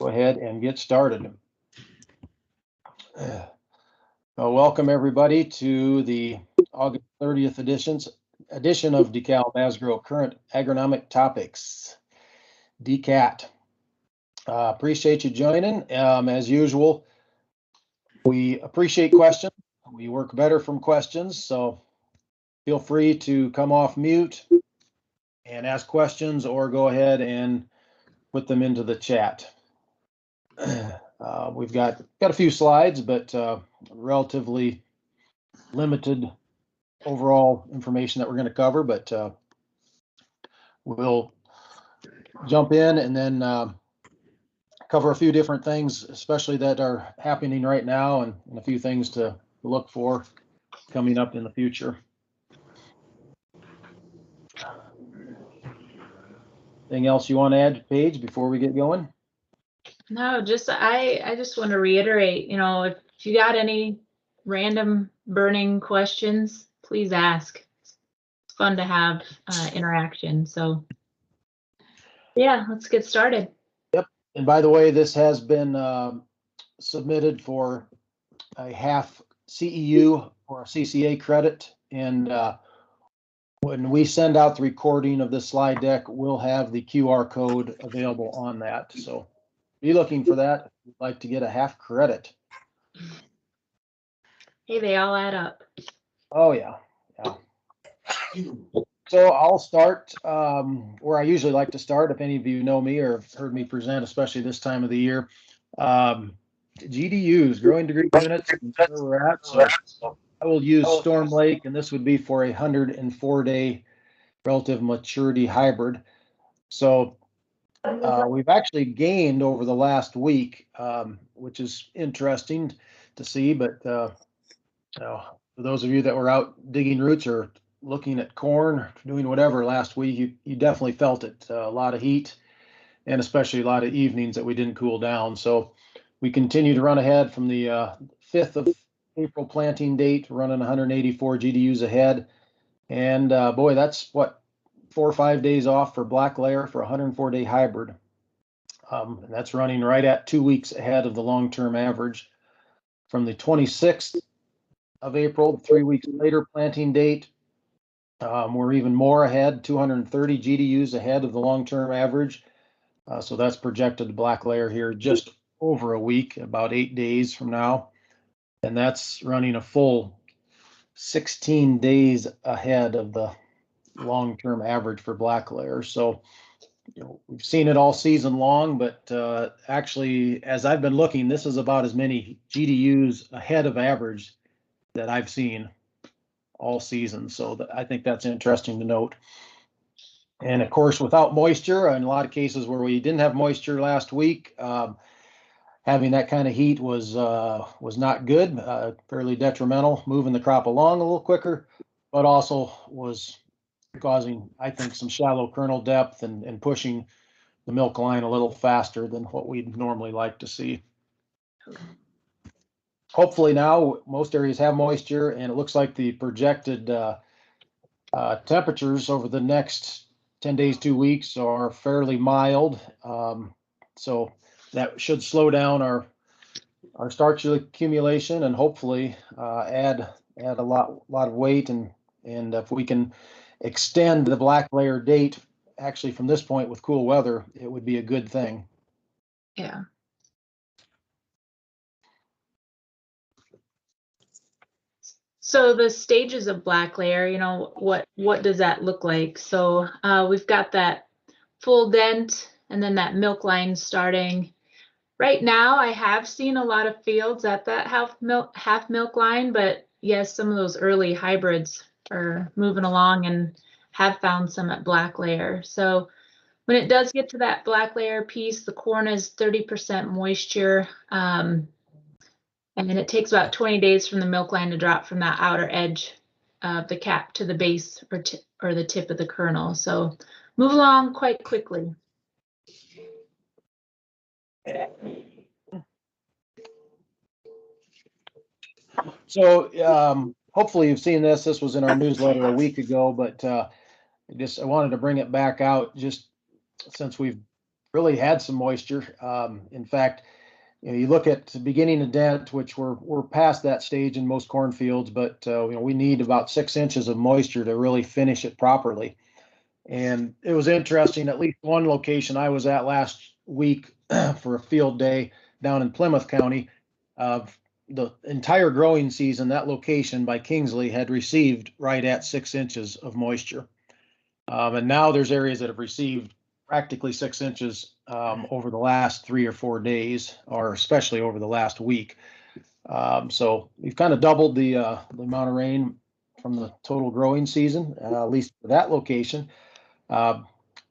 go ahead and get started. Welcome everybody to the August 30th edition of DEKALB Asgrow Current Agronomic Topics, DCAT. Appreciate you joining. As usual, we appreciate questions. We work better from questions, so feel free to come off mute and ask questions or go ahead and put them into the chat. We've got a few slides, but relatively limited overall information that we're going to cover, but we'll jump in and then cover a few different things, especially that are happening right now, and a few things to look for coming up in the future. Anything else you want to add, Paige, before we get going? No, I just want to reiterate, if you got any random burning questions, please ask. It's fun to have interaction. So yeah, let's get started. Yep. And by the way, this has been submitted for a half CEU or a CCA credit. And when we send out the recording of this slide deck, we'll have the QR code available on that. So be looking for that if you'd like to get a half credit. Hey, they all add up. Oh, yeah. So I'll start where I usually like to start. If any of you know me or have heard me present, especially this time of the year, GDUs, growing degree units, where we're at. So I will use Storm Lake, and this would be for a 104-day relative maturity hybrid. So we've actually gained over the last week, which is interesting to see. But for those of you that were out digging roots or looking at corn, doing whatever last week, you definitely felt it. A lot of heat, and especially a lot of evenings that we didn't cool down. So we continue to run ahead from the 5th of April planting date, running 184 GDUs ahead. And boy, that's what, 4 or 5 days off for black layer for a 104-day hybrid. And that's running right at 2 weeks ahead of the long-term average. From the 26th of April, 3 weeks later planting date, we're even more ahead, 230 GDUs ahead of the long-term average. So that's projected black layer here just over a week, about 8 days from now. And that's running a full 16 days ahead of the long-term average for black layer. So we've seen it all season long, but actually, as I've been looking, this is about as many GDUs ahead of average that I've seen all season. So I think that's interesting to note. And of course, without moisture, in a lot of cases where we didn't have moisture last week, having that kind of heat was not good, fairly detrimental, moving the crop along a little quicker, but also was causing, I think, some shallow kernel depth and pushing the milk line a little faster than what we'd normally like to see. Hopefully now most areas have moisture, and it looks like the projected temperatures over the next 10 days, 2 weeks are fairly mild. So that should slow down our starch accumulation and hopefully add a lot of weight. And if we can extend the black layer date actually from this point with cool weather, it would be a good thing. Yeah. So the stages of black layer, what does that look like? So we've got that full dent and then that milk line starting. Right now, I have seen a lot of fields at that half milk line, but yes, some of those early hybrids are moving along and have found some at black layer. So when it does get to that black layer piece, the corn is 30% moisture. And then it takes about 20 days from the milk line to drop from that outer edge of the cap to the base or the tip of the kernel. So move along quite quickly. So hopefully you've seen this. This was in our newsletter a week ago, but I wanted to bring it back out just since we've really had some moisture. In fact, you look at the beginning of dent, which we're past that stage in most cornfields, but we need about 6 inches of moisture to really finish it properly. And it was interesting, at least one location I was at last week for a field day down in Plymouth County, the entire growing season, that location by Kingsley had received right at 6 inches of moisture. And now there's areas that have received practically 6 inches over the last 3 or 4 days, or especially over the last week. So we've kind of doubled the amount of rain from the total growing season, at least for that location.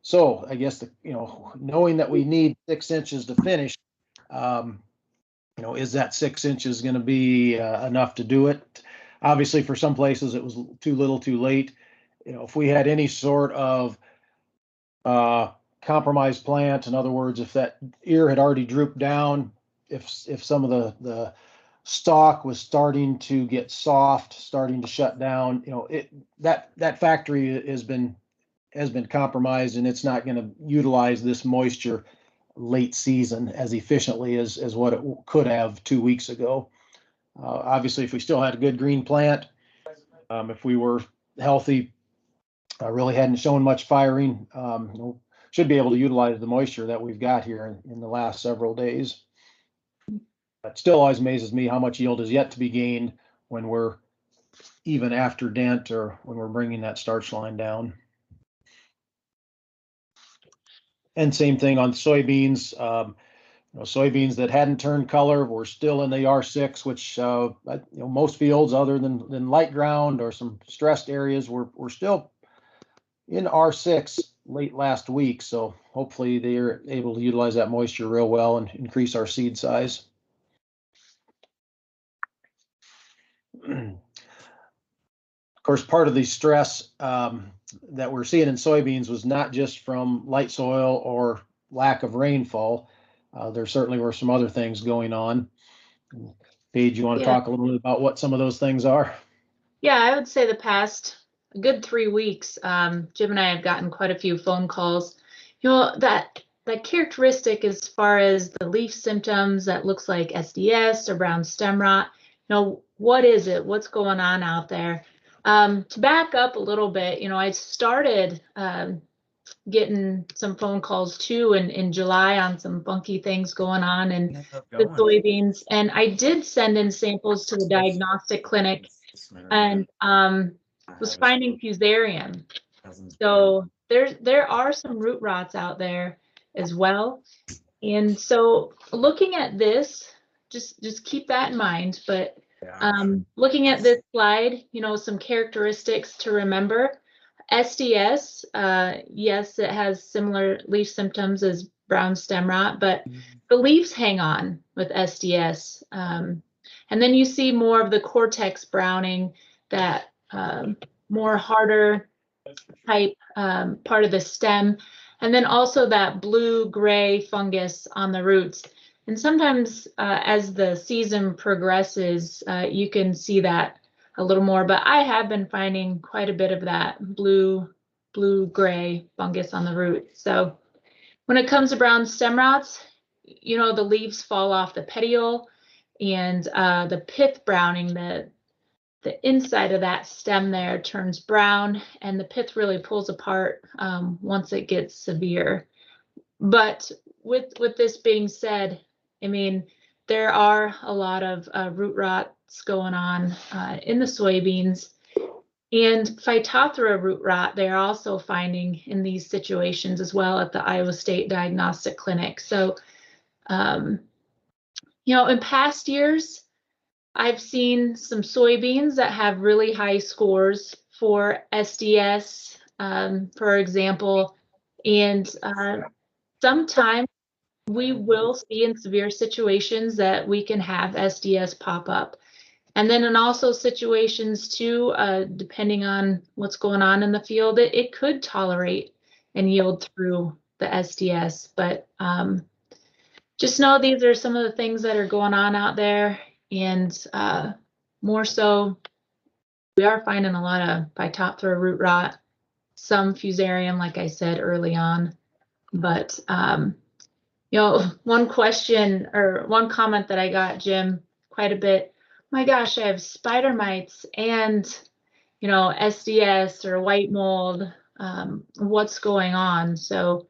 So I guess knowing that we need 6 inches to finish, is that 6 inches going to be enough to do it? Obviously, for some places it was too little, too late. If we had any sort of compromised plant, in other words, if that ear had already drooped down, if some of the stalk was starting to get soft, starting to shut down, that factory has been compromised, and it's not going to utilize this moisture late season as efficiently as what it could have 2 weeks ago. Obviously, if we still had a good green plant, if we were healthy, really hadn't shown much firing, should be able to utilize the moisture that we've got here in the last several days. It still always amazes me how much yield is yet to be gained when we're even after dent or when we're bringing that starch line down. And same thing on soybeans. Soybeans that hadn't turned color were still in the R6, which most fields other than light ground or some stressed areas were still in R6 late last week. So hopefully they're able to utilize that moisture real well and increase our seed size. Of course, part of the stress that we're seeing in soybeans was not just from light soil or lack of rainfall. There certainly were some other things going on. Paige, you want to talk a little bit about what some of those things are? Yeah, I would say the past a good 3 weeks, Jim and I have gotten quite a few phone calls. That characteristic as far as the leaf symptoms that looks like SDS or brown stem rot. What is it? What's going on out there? To back up a little bit, I started getting some phone calls too in July on some funky things going on in the soybeans. And I did send in samples to the diagnostic clinic and was finding fusarium. So there are some root rots out there as well. And so looking at this, just keep that in mind. But looking at this slide, some characteristics to remember. SDS, yes, it has similar leaf symptoms as brown stem rot, but the leaves hang on with SDS. And then you see more of the cortex browning, that more harder type part of the stem, and then also that blue-gray fungus on the roots. And sometimes as the season progresses, you can see that a little more, but I have been finding quite a bit of that blue-gray fungus on the roots. So when it comes to brown stem rots, the leaves fall off the petiole, and the pith browning, the inside of that stem there turns brown, and the pith really pulls apart once it gets severe. But with this being said, there are a lot of root rots going on in the soybeans, and Phytophthora root rot they're also finding in these situations as well at the Iowa State Diagnostic Clinic. So, in past years, I've seen some soybeans that have really high scores for SDS, for example, and sometimes we will see in severe situations that we can have SDS pop up. And then in also situations too, depending on what's going on in the field, it could tolerate and yield through the SDS. But just know these are some of the things that are going on out there. And more so, we are finding a lot of Phytophthora root rot, some fusarium, like I said early on. But One question or one comment that I got, Jim, quite a bit. My gosh, I have spider mites and, SDS or white mold. What's going on? So,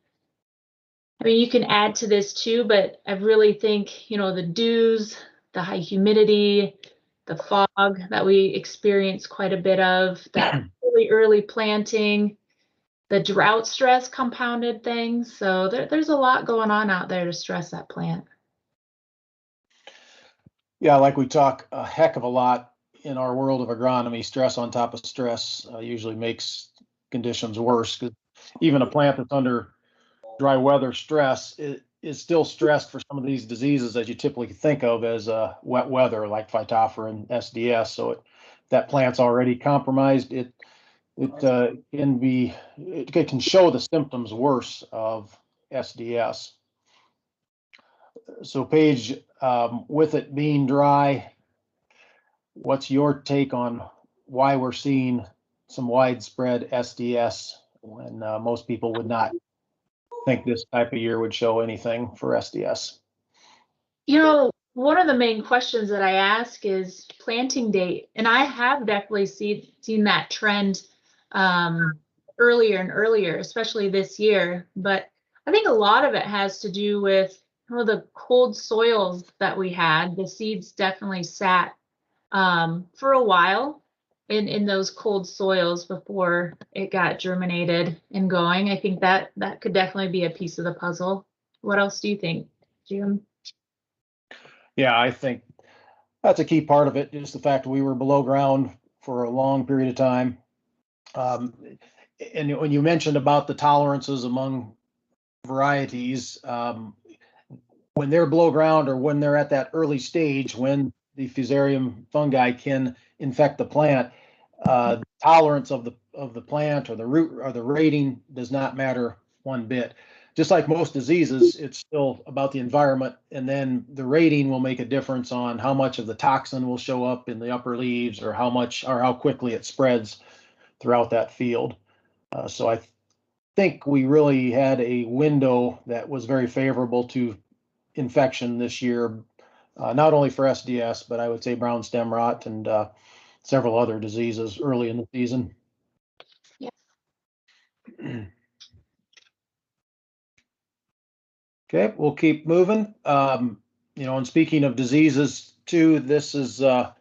I mean, you can add to this too, but I really think, the dews, the high humidity, the fog that we experience quite a bit of, that really early planting, the drought stress compounded things. So there's a lot going on out there to stress that plant. Yeah, like we talk a heck of a lot in our world of agronomy, stress on top of stress usually makes conditions worse, because even a plant that's under dry weather stress is still stressed for some of these diseases that you typically think of as wet weather, like Phytophthora and SDS. So that plant's already compromised. It can show the symptoms worse of SDS. So Paige, with it being dry, what's your take on why we're seeing some widespread SDS when most people would not think this type of year would show anything for SDS? One of the main questions that I ask is planting date. And I have definitely seen that trend earlier and earlier, especially this year. But I think a lot of it has to do with the cold soils that we had. The seeds definitely sat for a while in those cold soils before it got germinated and going. I think that could definitely be a piece of the puzzle. What else do you think, Jim? Yeah, I think that's a key part of it, just the fact we were below ground for a long period of time. And when you mentioned about the tolerances among varieties, when they're below ground or when they're at that early stage, when the Fusarium fungi can infect the plant, tolerance of the plant or the root or the rating does not matter one bit. Just like most diseases, it's still about the environment, and then the rating will make a difference on how much of the toxin will show up in the upper leaves, or how quickly it spreads throughout that field. So I think we really had a window that was very favorable to infection this year, not only for SDS, but I would say brown stem rot and several other diseases early in the season. Yeah. Okay, we'll keep moving. And speaking of diseases too, this is a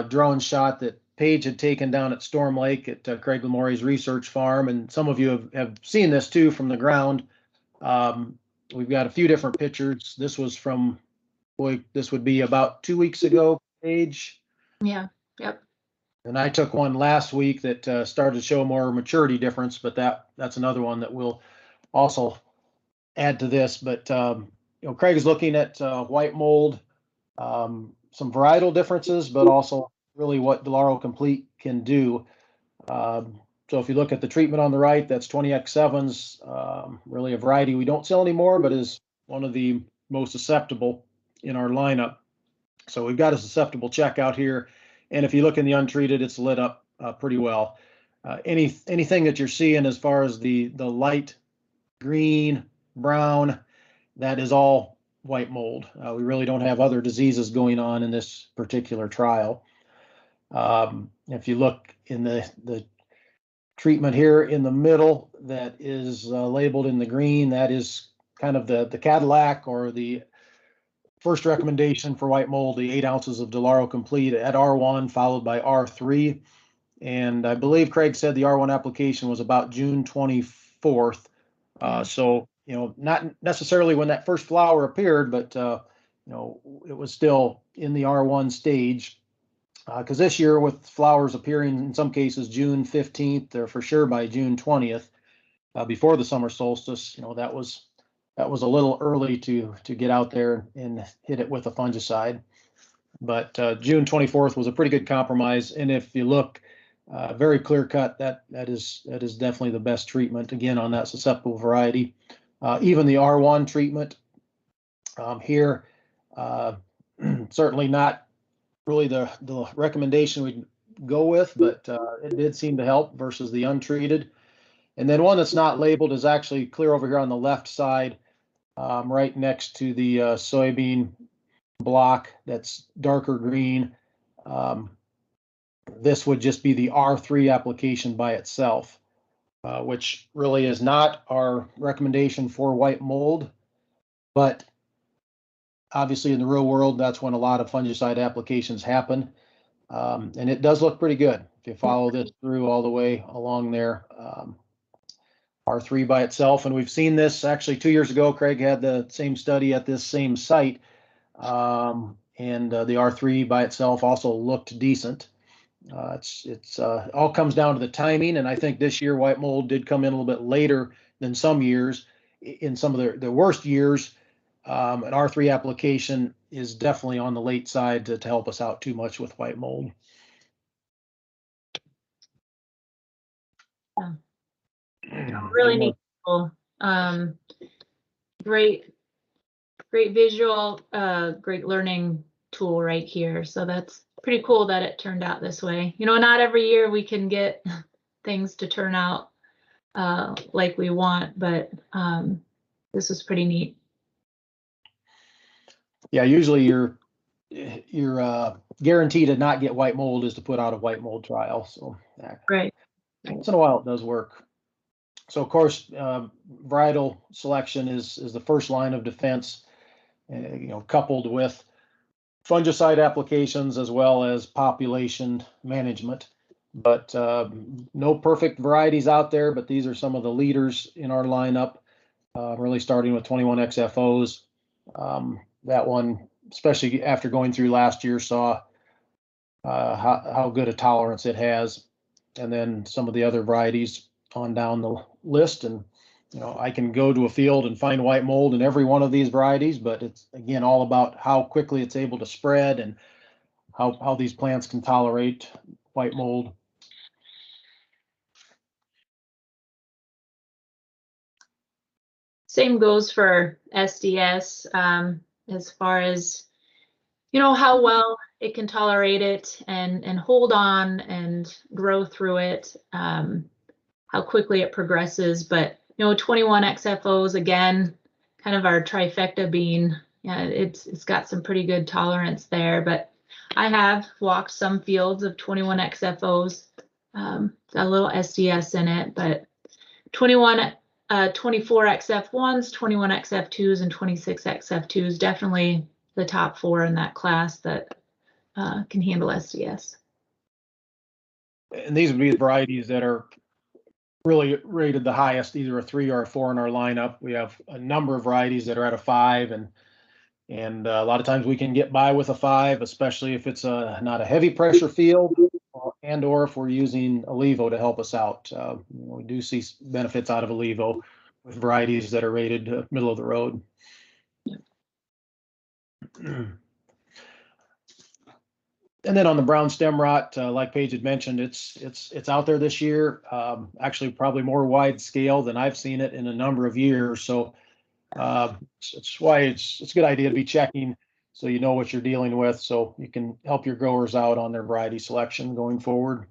drone shot that Paige had taken down at Storm Lake at Craig Lamoury's research farm, and some of you have seen this too from the ground. We've got a few different pictures. This was from, this would be about 2 weeks ago, Paige. Yeah. Yep. And I took one last week that started to show more maturity difference, but that's another one that we'll also add to this. But Craig is looking at white mold, some varietal differences, but also really what Delaro Complete can do. So if you look at the treatment on the right, that's 20X7s, really a variety we don't sell anymore, but is one of the most susceptible in our lineup. So we've got a susceptible check out here. And if you look in the untreated, it's lit up pretty well. Anything that you're seeing as far as the light green, brown, that is all white mold. We really don't have other diseases going on in this particular trial. If you look in the treatment here in the middle that is labeled in the green, that is kind of the Cadillac or the first recommendation for white mold, the 8 ounces of Delaro Complete at R1 followed by R3. And I believe Craig said the R1 application was about June 24th. So, not necessarily when that first flower appeared, but, it was still in the R1 stage. Because this year, with flowers appearing in some cases June 15th or for sure by June 20th, before the summer solstice, that was a little early to get out there and hit it with a fungicide. But June 24th was a pretty good compromise. And if you look, very clear cut, that is definitely the best treatment, again, on that susceptible variety. Even the R1 treatment here, certainly not really the recommendation we'd go with, but it did seem to help versus the untreated. And then one that's not labeled is actually clear over here on the left side. right next to the soybean block that's darker green. This would just be the R3 application by itself, which really is not our recommendation for white mold, but obviously in the real world, that's when a lot of fungicide applications happen. And it does look pretty good if you follow this through all the way along there. R3 by itself, and we've seen this actually 2 years ago. Craig had the same study at this same site, and the R3 by itself also looked decent. It's all comes down to the timing, and I think this year white mold did come in a little bit later than some years. In some of the worst years, an R3 application is definitely on the late side to help us out too much with white mold. Really neat. Great visual, great learning tool right here. So that's pretty cool that it turned out this way. You know, not every year we can get things to turn out like we want, but this is pretty neat. Yeah, usually you're guaranteed to not get white mold is to put out a white mold trial. So right. Once in a while it does work. So of course, varietal selection is the first line of defense, coupled with fungicide applications as well as population management. But no perfect varieties out there, but these are some of the leaders in our lineup, really starting with 21XFOs. That one, especially after going through last year, saw how good a tolerance it has. And then some of the other varieties on down the list. And, I can go to a field and find white mold in every one of these varieties, but it's, again, all about how quickly it's able to spread and how these plants can tolerate white mold. Same goes for SDS, as far as, how well it can tolerate it and hold on and grow through it, how quickly it progresses. But, 21XFOs, again, kind of our trifecta bean. Yeah, it's got some pretty good tolerance there. But I have walked some fields of 21XFOs, got a little SDS in it, but 24XF1s, 21XF2s, and 26XF2s, definitely the top 4 in that class that can handle SDS. And these would be the varieties that are really rated the highest, either a 3 or a 4 in our lineup. We have a number of varieties that are at a 5, and a lot of times we can get by with a 5, especially if it's not a heavy pressure field, or if we're using Olivo to help us out. We do see benefits out of Olivo with varieties that are rated middle of the road. And then on the brown stem rot, like Paige had mentioned, it's out there this year. Actually, probably more wide scale than I've seen it in a number of years. So it's why it's a good idea to be checking so you know what you're dealing with, so you can help your growers out on their variety selection going forward.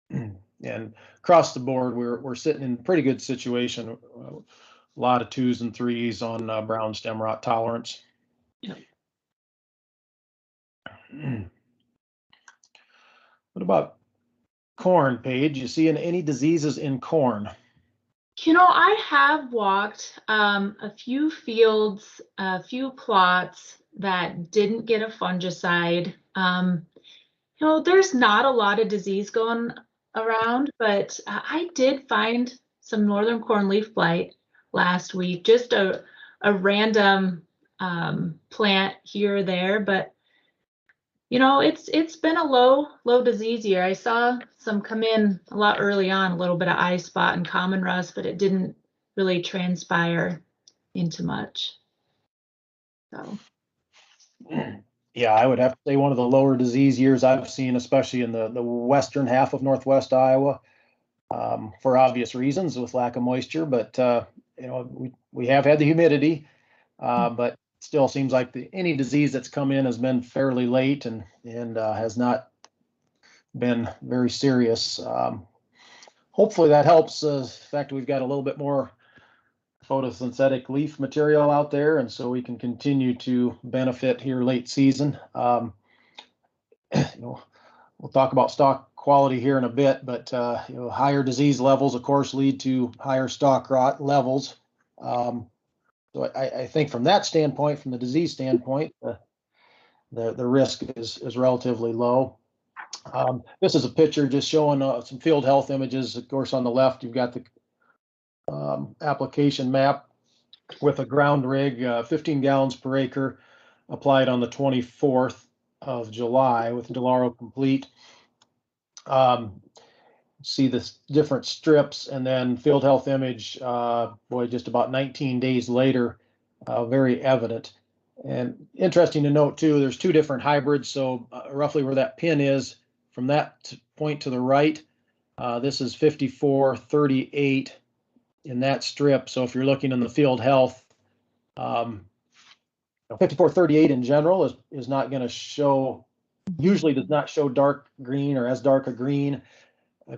And across the board, we're sitting in a pretty good situation. A lot of 2s and 3s on brown stem rot tolerance. Yeah. What about corn, Paige? You see any diseases in corn? I have walked a few fields, a few plots that didn't get a fungicide. There's not a lot of disease going around, but I did find some northern corn leaf blight last week, just a random plant here or there, but it's been a low disease year. I saw some come in a lot early on, a little bit of eye spot and common rust, but it didn't really transpire into much. So. Yeah, I would have to say one of the lower disease years I've seen, especially in the western half of northwest Iowa, for obvious reasons with lack of moisture. But we have had the humidity, but still seems like any disease that's come in has been fairly late and has not been very serious. Hopefully that helps. In fact, we've got a little bit more photosynthetic leaf material out there, and so we can continue to benefit here late season. We'll talk about stalk quality here in a bit, but higher disease levels, of course, lead to higher stalk rot levels. So I think from that standpoint, from the disease standpoint, the risk is relatively low. This is a picture just showing some field health images. Of course, on the left, you've got the application map with a ground rig, 15 gallons per acre, applied on the 24th of July with DEKALB complete. See the different strips, and then field health image, just about 19 days later, very evident. And interesting to note too, there's two different hybrids. So roughly where that pin is, from that point to the right, this is 5438 in that strip. So if you're looking in the field health, 5438 in general is not going to show, usually does not show dark green or as dark a green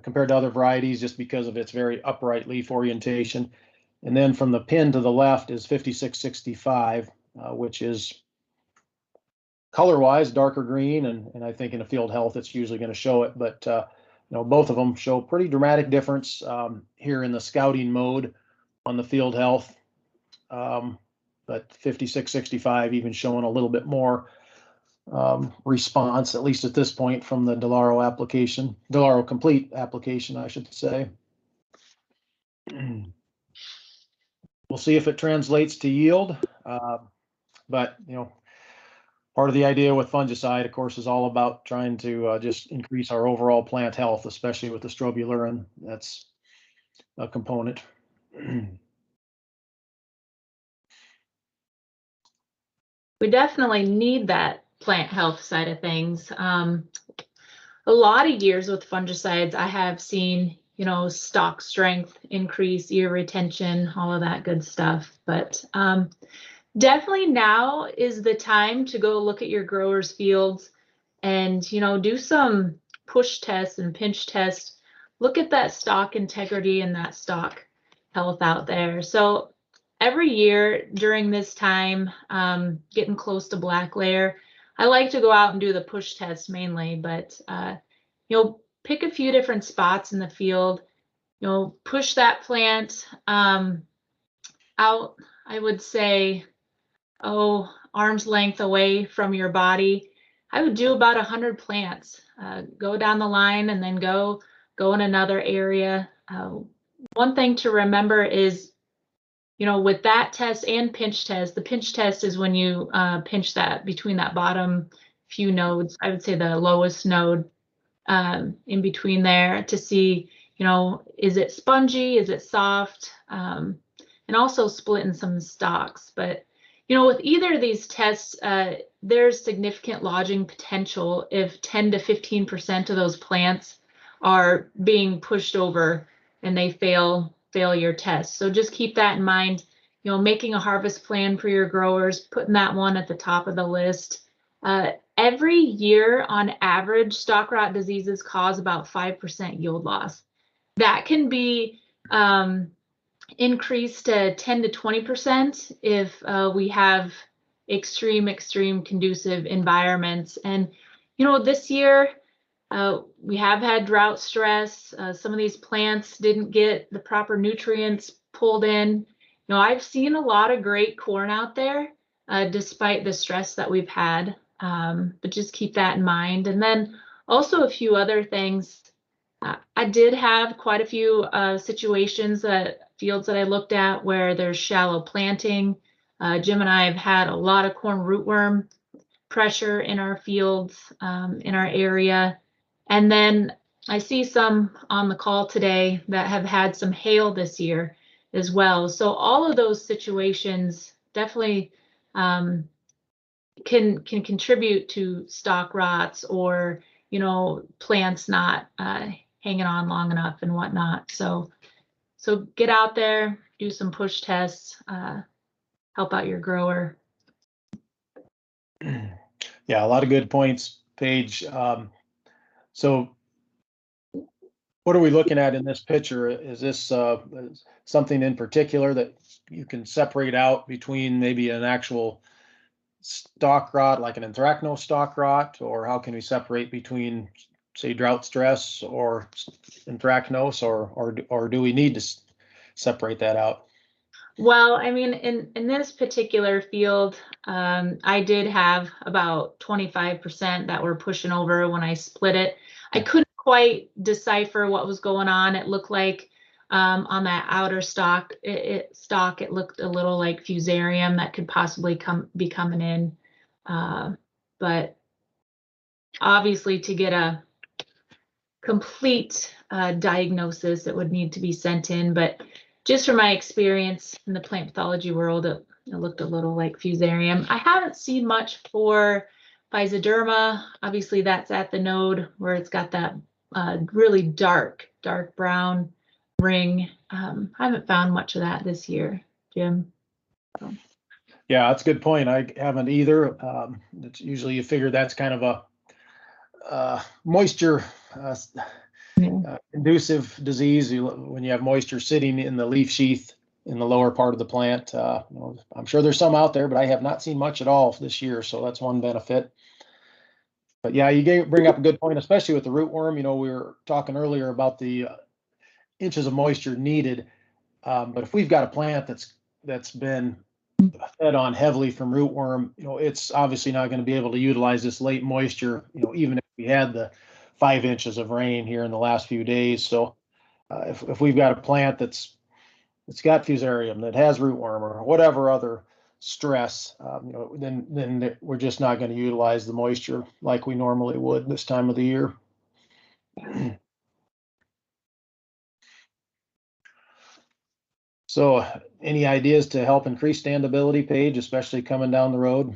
compared to other varieties, just because of its very upright leaf orientation. And then from the pin to the left is 5665, which is color-wise darker green, and I think in a field health it's usually going to show it. But both of them show pretty dramatic difference here in the scouting mode on the field health. But 5665 even showing a little bit more response, at least at this point, from the DEKALB application, DEKALB complete application, I should say. We'll see if it translates to yield, but part of the idea with fungicide, of course, is all about trying to just increase our overall plant health, especially with the strobilurin. That's a component. We definitely need that plant health side of things. A lot of years with fungicides, I have seen, stalk strength increase, ear retention, all of that good stuff. But definitely now is the time to go look at your growers' fields and, do some push tests and pinch tests. Look at that stalk integrity and that stalk health out there. So every year during this time, getting close to black layer, I like to go out and do the push test mainly, but pick a few different spots in the field, push that plant out, I would say, arm's length away from your body. I would do about 100 plants, go down the line and then go in another area. One thing to remember is, with that test and pinch test, the pinch test is when you pinch that between that bottom few nodes, I would say the lowest node in between there, to see, is it spongy, is it soft, and also splitting some stalks. But, with either of these tests, there's significant lodging potential if 10 to 15% of those plants are being pushed over and they fail your test. So just keep that in mind, making a harvest plan for your growers, putting that one at the top of the list. Every year on average, stalk rot diseases cause about 5% yield loss. That can be increased to 10 to 20% if we have extreme conducive environments. And, this year, we have had drought stress. Some of these plants didn't get the proper nutrients pulled in. I've seen a lot of great corn out there, despite the stress that we've had. But just keep that in mind. And then also a few other things. I did have quite a few situations, fields that I looked at where there's shallow planting. Jim and I have had a lot of corn rootworm pressure in our fields, in our area. And then I see some on the call today that have had some hail this year as well. So all of those situations definitely can contribute to stalk rots or, plants not hanging on long enough and whatnot. So get out there, do some push tests, help out your grower. Yeah, a lot of good points, Paige. So What are we looking at in this picture? Is this something in particular that you can separate out between maybe an actual stalk rot, like an anthracnose stalk rot, or how can we separate between, say, drought stress or anthracnose, or do we need to separate that out? Well, I mean, in this particular field, I did have about 25% that were pushing over when I split it. I couldn't quite decipher what was going on. It looked like on that outer stalk, it looked a little like fusarium that could possibly be coming in. But obviously, to get a complete diagnosis, it would need to be sent in. But just from my experience in the plant pathology world, it looked a little like fusarium. I haven't seen much for physoderma. Obviously, that's at the node where it's got that really dark brown ring. I haven't found much of that this year, Jim. So. Yeah, that's a good point. I haven't either. It's usually you figure that's kind of a moisture inducive disease when you have moisture sitting in the leaf sheath in the lower part of the plant. I'm sure there's some out there, but I have not seen much at all this year, so that's one benefit. But yeah, you bring up a good point, especially with the rootworm. We were talking earlier about the inches of moisture needed, but if we've got a plant that's been fed on heavily from rootworm, it's obviously not going to be able to utilize this late moisture, even if we had the 5 inches of rain here in the last few days. So if we've got a plant that's got fusarium, that has rootworm or whatever other stress, then we're just not going to utilize the moisture like we normally would this time of the year. So any ideas to help increase standability, Paige, especially coming down the road?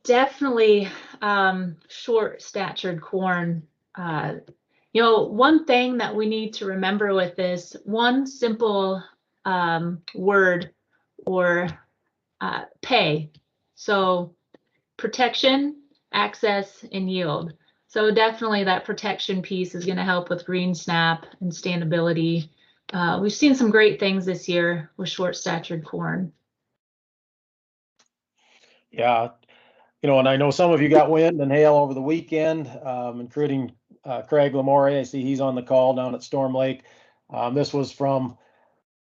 Definitely short statured corn. One thing that we need to remember with this, one simple word or pay. So protection, access, and yield. So definitely that protection piece is going to help with green snap and standability. We've seen some great things this year with short statured corn. Yeah, and I know some of you got wind and hail over the weekend, including Craig Lamore. I see he's on the call down at Storm Lake. This was from,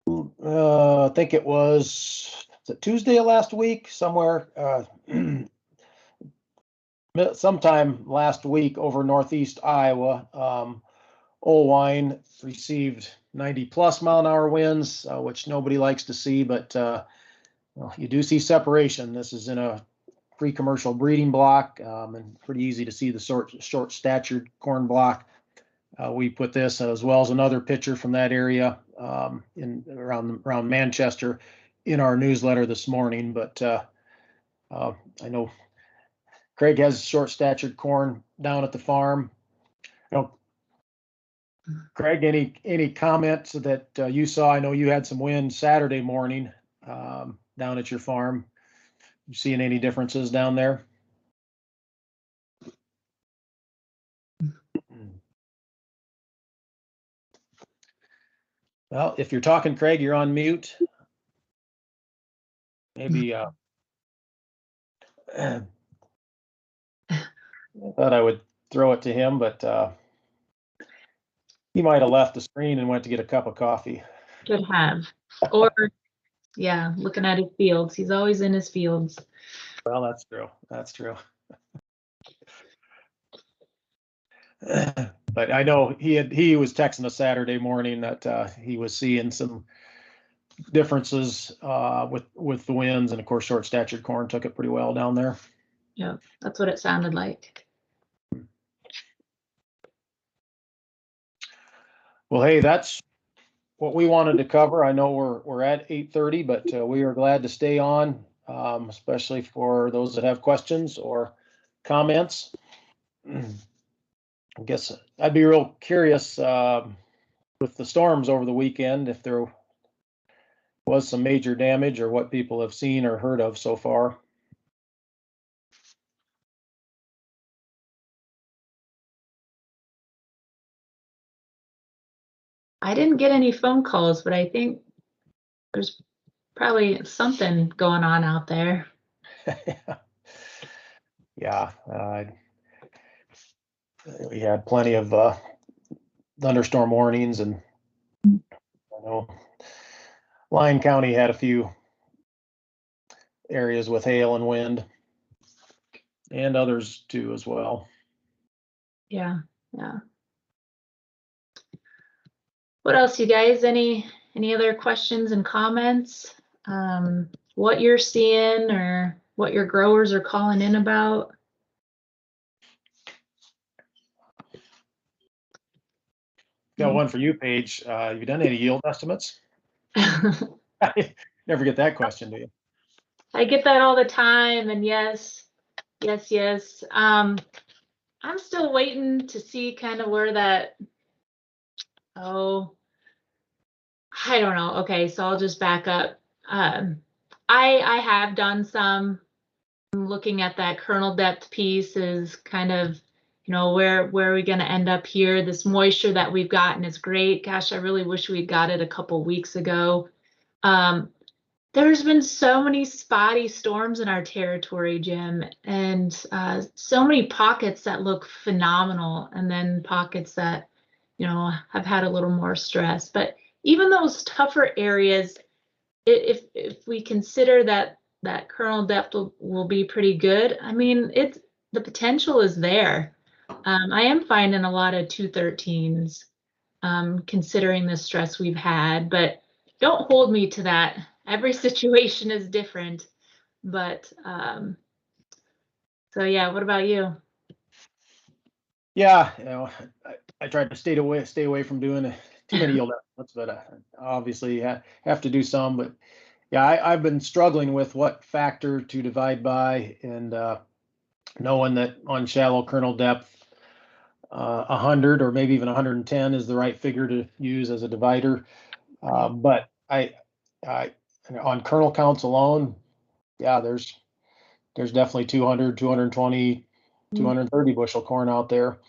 I think it was Tuesday of last week, somewhere, sometime last week over northeast Iowa. Olwine received 90+ mile-an-hour winds, which nobody likes to see, but you do see separation. This is in a pre-commercial breeding block, and pretty easy to see the short statured corn block. We put this as well as another picture from that area around Manchester in our newsletter this morning. But I know Craig has short statured corn down at the farm. Craig, any comments that you saw? I know you had some wind Saturday morning down at your farm. You seeing any differences down there? Well, if you're talking, Craig, you're on mute. Maybe I thought I would throw it to him, but he might have left the screen and went to get a cup of coffee. Could have. Or, yeah, looking at his fields. He's always in his fields. Well, that's true. That's true. But I know he was texting us Saturday morning that he was seeing some differences with the winds, and of course short statured corn took it pretty well down there. Yeah, that's what it sounded like. Well, hey, that's what we wanted to cover. I know we're at 8:30, but we are glad to stay on, especially for those that have questions or comments. I guess I'd be real curious with the storms over the weekend if there was some major damage or what people have seen or heard of so far. I didn't get any phone calls, but I think there's probably something going on out there. Yeah, we had plenty of thunderstorm warnings, and I know Lyon County had a few areas with hail and wind, and others too as well. Yeah, yeah. What else, you guys? Any other questions and comments? What you're seeing or what your growers are calling in about? Got one for you, Paige. You done any yield estimates? Never get that question, do you? I get that all the time, and yes. I'm still waiting to see kind of where that, I don't know. Okay, so I'll just back up. I have done some looking at that kernel depth piece is kind of, where are we going to end up here? This moisture that we've gotten is great. Gosh, I really wish we'd got it a couple weeks ago. There's been so many spotty storms in our territory, Jim, and so many pockets that look phenomenal, and then pockets that, have had a little more stress. But even those tougher areas, if we consider that kernel depth will be pretty good, I mean, the potential is there. I am finding a lot of 213s, considering the stress we've had, but don't hold me to that. Every situation is different, but so yeah, what about you? Yeah, I tried to stay away from doing too many yield estimates, but obviously have to do some. But yeah, I've been struggling with what factor to divide by, and knowing that on shallow kernel depth, 100 or maybe even 110 is the right figure to use as a divider. But I on kernel counts alone, yeah, there's definitely 200, 220, 230 bushel corn out there.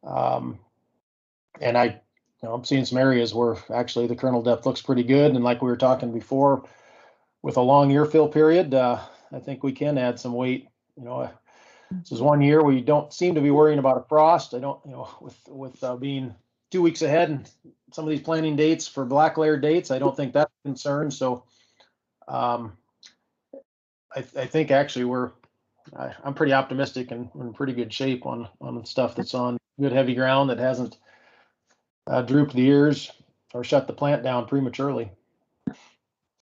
And I'm seeing some areas where actually the kernel depth looks pretty good. And like we were talking before, with a long year fill period, I think we can add some weight. This is one year we don't seem to be worrying about a frost. I don't, with being 2 weeks ahead and some of these planting dates for black layer dates, I don't think that's a concern. So I think actually I'm pretty optimistic and in pretty good shape on stuff that's on good heavy ground that hasn't drooped the ears or shut the plant down prematurely.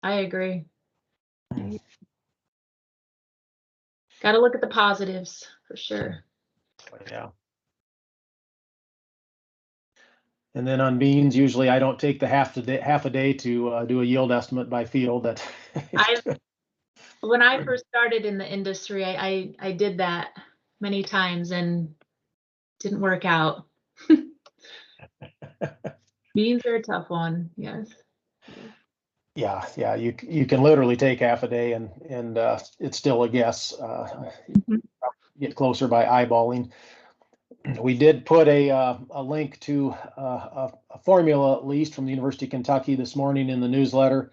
I agree. Got to look at the positives for sure. Yeah. And then on beans, usually I don't take the half a day to do a yield estimate by field. When I first started in the industry, I did that many times and didn't work out. Beans are a tough one, yes. Yeah, you can literally take half a day and it's still a guess. Get closer by eyeballing. We did put a link to a formula, at least from the University of Kentucky this morning in the newsletter.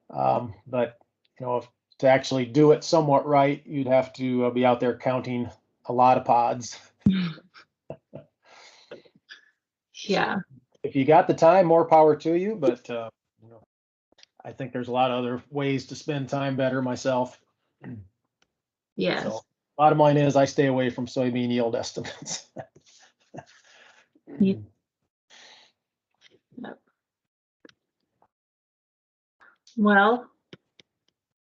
But to actually do it somewhat right, you'd have to be out there counting a lot of pods. Yeah. If you got the time, more power to you. But I think there's a lot of other ways to spend time better myself. Yes. So bottom line is I stay away from soybean yield estimates. Yep. Well,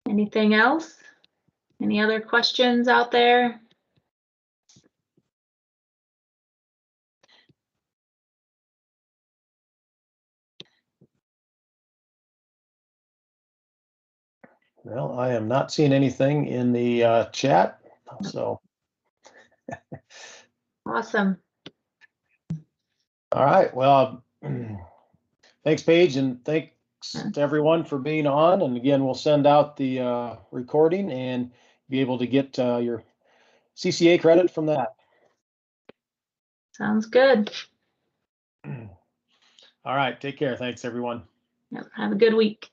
anything else? Any other questions out there? Well, I am not seeing anything in the chat, so. Awesome. All right. Well, thanks, Paige, and thanks to everyone for being on. And again, we'll send out the recording and be able to get your CCA credit from that. Sounds good. All right. Take care. Thanks, everyone. Yep, have a good week.